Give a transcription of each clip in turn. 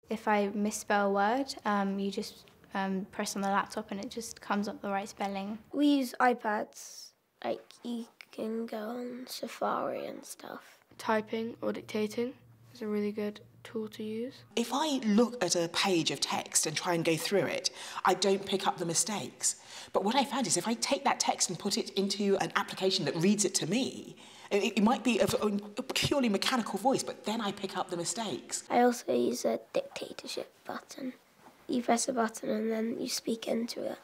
If I misspell a word, you just press on the laptop and it just comes up the right spelling. We use iPads, like you can go on Safari and stuff. Typing or dictating is a really good tool to use. If I look at a page of text and try and go through it, I don't pick up the mistakes. But what I found is if I take that text and put it into an application that reads it to me, it might be a purely mechanical voice, but then I pick up the mistakes. I also use a dictatorship button. You press a button and then you speak into it.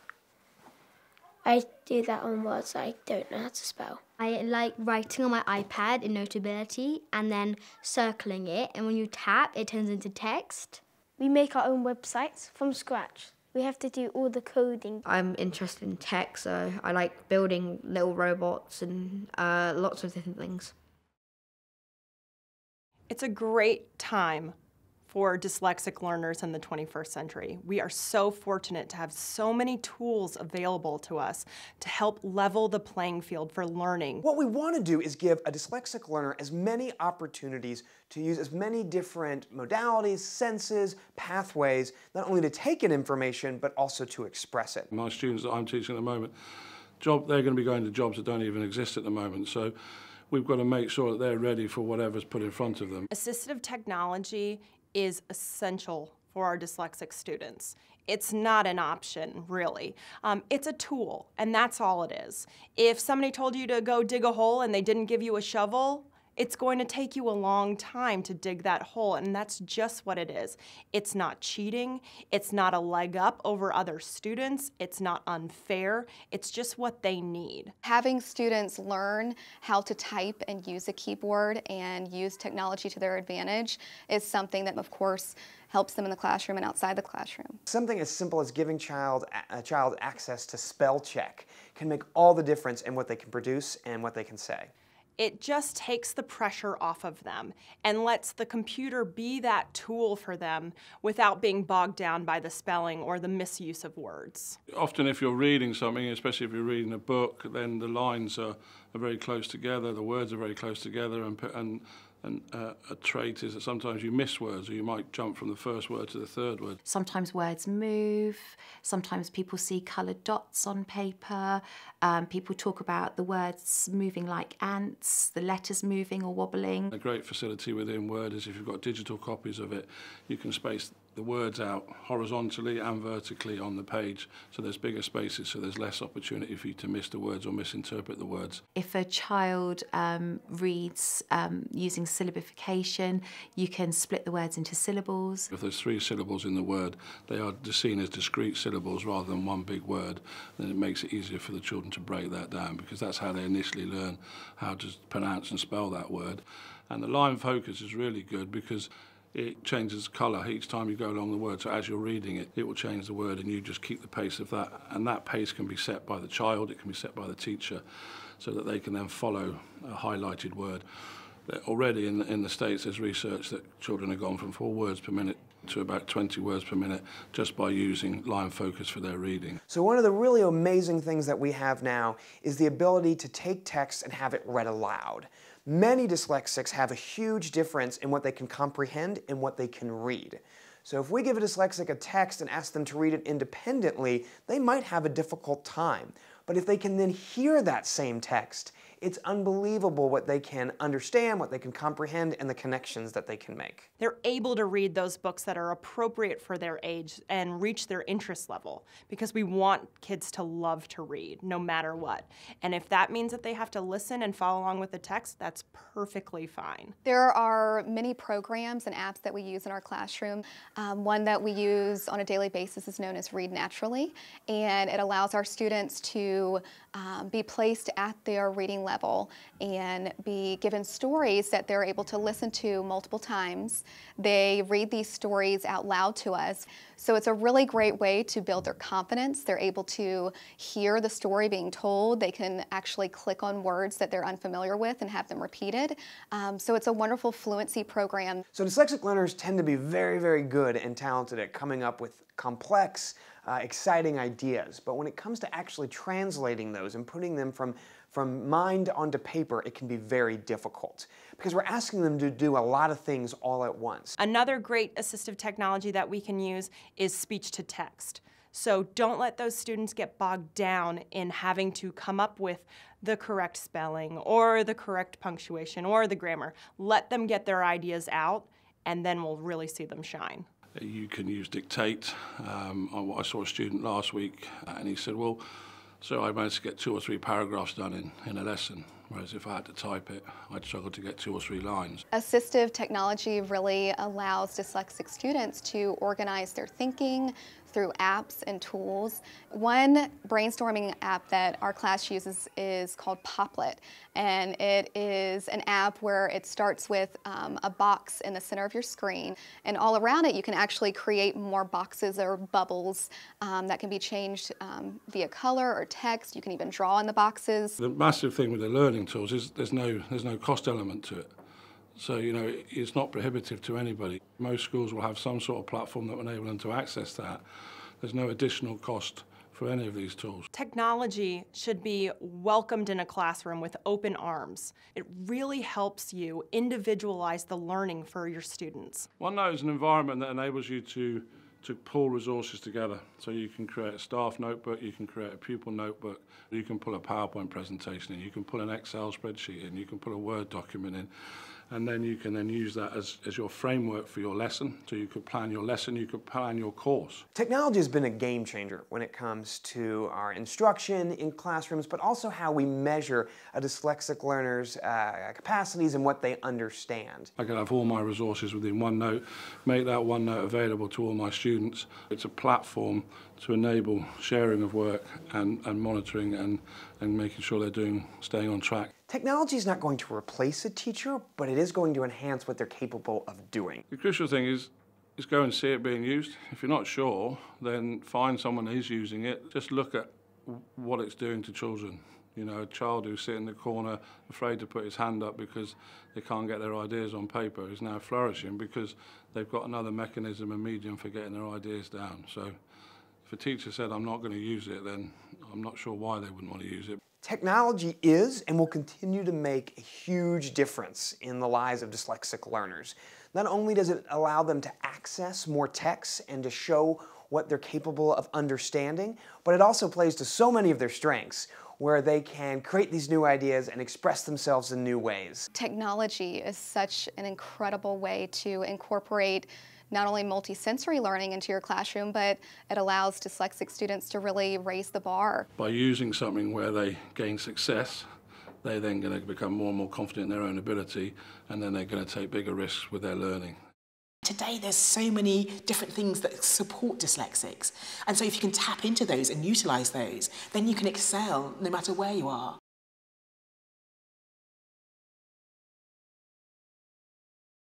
I do that on words I don't know how to spell. I like writing on my iPad in Notability and then circling it, and when you tap, it turns into text. We make our own websites from scratch. We have to do all the coding. I'm interested in tech, so I like building little robots and lots of different things. It's a great time for dyslexic learners in the 21st century. We are so fortunate to have so many tools available to us to help level the playing field for learning. What we want to do is give a dyslexic learner as many opportunities to use as many different modalities, senses, pathways, not only to take in information, but also to express it. My students that I'm teaching at the moment, they're going to be going to jobs that don't even exist at the moment. So we've got to make sure that they're ready for whatever's put in front of them. Assistive technology is essential for our dyslexic students. It's not an option, really. It's a tool, and that's all it is. If somebody told you to go dig a hole and they didn't give you a shovel, it's going to take you a long time to dig that hole, and that's just what it is. It's not cheating, it's not a leg up over other students, it's not unfair, it's just what they need. Having students learn how to type and use a keyboard and use technology to their advantage is something that, of course, helps them in the classroom and outside the classroom. Something as simple as giving a child access to spell check can make all the difference in what they can produce and what they can say. It just takes the pressure off of them and lets the computer be that tool for them without being bogged down by the spelling or the misuse of words. Often if you're reading something, especially if you're reading a book, then the lines are very close together, the words are very close together, and a trait is that sometimes you miss words, or you might jump from the first word to the third word. Sometimes words move, sometimes people see coloured dots on paper, people talk about the words moving like ants, the letters moving or wobbling. A great facility within Word is if you've got digital copies of it, you can space the words out horizontally and vertically on the page, so there's bigger spaces, so there's less opportunity for you to miss the words or misinterpret the words. If a child reads using syllabification, you can split the words into syllables. If there's 3 syllables in the word, they are seen as discrete syllables rather than one big word, then it makes it easier for the children to break that down, because that's how they initially learn how to pronounce and spell that word. And the line focus is really good because it changes colour each time you go along the word, so as you're reading it, it will change the word and you just keep the pace of that. And that pace can be set by the child, it can be set by the teacher, so that they can then follow a highlighted word. Already in the States there's research that children have gone from 4 words per minute to about 20 words per minute just by using line focus for their reading. So one of the really amazing things that we have now is the ability to take text and have it read aloud. Many dyslexics have a huge difference in what they can comprehend and what they can read. So if we give a dyslexic a text and ask them to read it independently, they might have a difficult time. But if they can then hear that same text, it's unbelievable what they can understand, what they can comprehend, and the connections that they can make. They're able to read those books that are appropriate for their age and reach their interest level, because we want kids to love to read no matter what. And if that means that they have to listen and follow along with the text, that's perfectly fine. There are many programs and apps that we use in our classroom. One that we use on a daily basis is known as Read Naturally, and it allows our students to be placed at their reading level and be given stories that they're able to listen to multiple times. They read these stories out loud to us. So it's a really great way to build their confidence. They're able to hear the story being told. They can actually click on words that they're unfamiliar with and have them repeated. So it's a wonderful fluency program. So dyslexic learners tend to be very, very good and talented at coming up with complex, exciting ideas. But when it comes to actually translating those and putting them from from mind onto paper, it can be very difficult because we're asking them to do a lot of things all at once. Another great assistive technology that we can use is speech to text. So don't let those students get bogged down in having to come up with the correct spelling or the correct punctuation or the grammar. Let them get their ideas out, and then we'll really see them shine. You can use dictate. I saw a student last week and he said, well, so I managed to get 2 or 3 paragraphs done in a lesson, whereas if I had to type it, I'd struggle to get 2 or 3 lines. Assistive technology really allows dyslexic students to organize their thinking through apps and tools. One brainstorming app that our class uses is called Poplet, and it is an app where it starts with a box in the center of your screen, and all around it you can actually create more boxes or bubbles that can be changed via color or text. You can even draw in the boxes. The massive thing with the learning tools is there's no cost element to it. So, you know, it's not prohibitive to anybody. Most schools will have some sort of platform that will enable them to access that. There's no additional cost for any of these tools. Technology should be welcomed in a classroom with open arms. It really helps you individualize the learning for your students. OneNote is an environment that enables you to pull resources together. So you can create a staff notebook, you can create a pupil notebook, you can pull a PowerPoint presentation in, you can pull an Excel spreadsheet in, you can pull a Word document in, and then you can then use that as your framework for your lesson. So you could plan your lesson, you could plan your course. Technology has been a game changer when it comes to our instruction in classrooms, but also how we measure a dyslexic learner's capacities and what they understand. I can have all my resources within OneNote, make that OneNote available to all my students. It's a platform to enable sharing of work and monitoring and making sure they're staying on track. Technology is not going to replace a teacher, but it is going to enhance what they're capable of doing. The crucial thing is go and see it being used. If you're not sure, then find someone who's using it. Just look at what it's doing to children. You know, a child who's sitting in the corner afraid to put his hand up because they can't get their ideas on paper is now flourishing because they've got another mechanism and medium for getting their ideas down. So if a teacher said, I'm not going to use it, then I'm not sure why they wouldn't want to use it. Technology is and will continue to make a huge difference in the lives of dyslexic learners. Not only does it allow them to access more texts and to show what they're capable of understanding, but it also plays to so many of their strengths where they can create these new ideas and express themselves in new ways. Technology is such an incredible way to incorporate not only multisensory learning into your classroom, but it allows dyslexic students to really raise the bar. By using something where they gain success, they're then going to become more and more confident in their own ability, and then they're going to take bigger risks with their learning. Today there's so many different things that support dyslexics, and so if you can tap into those and utilise those, then you can excel no matter where you are.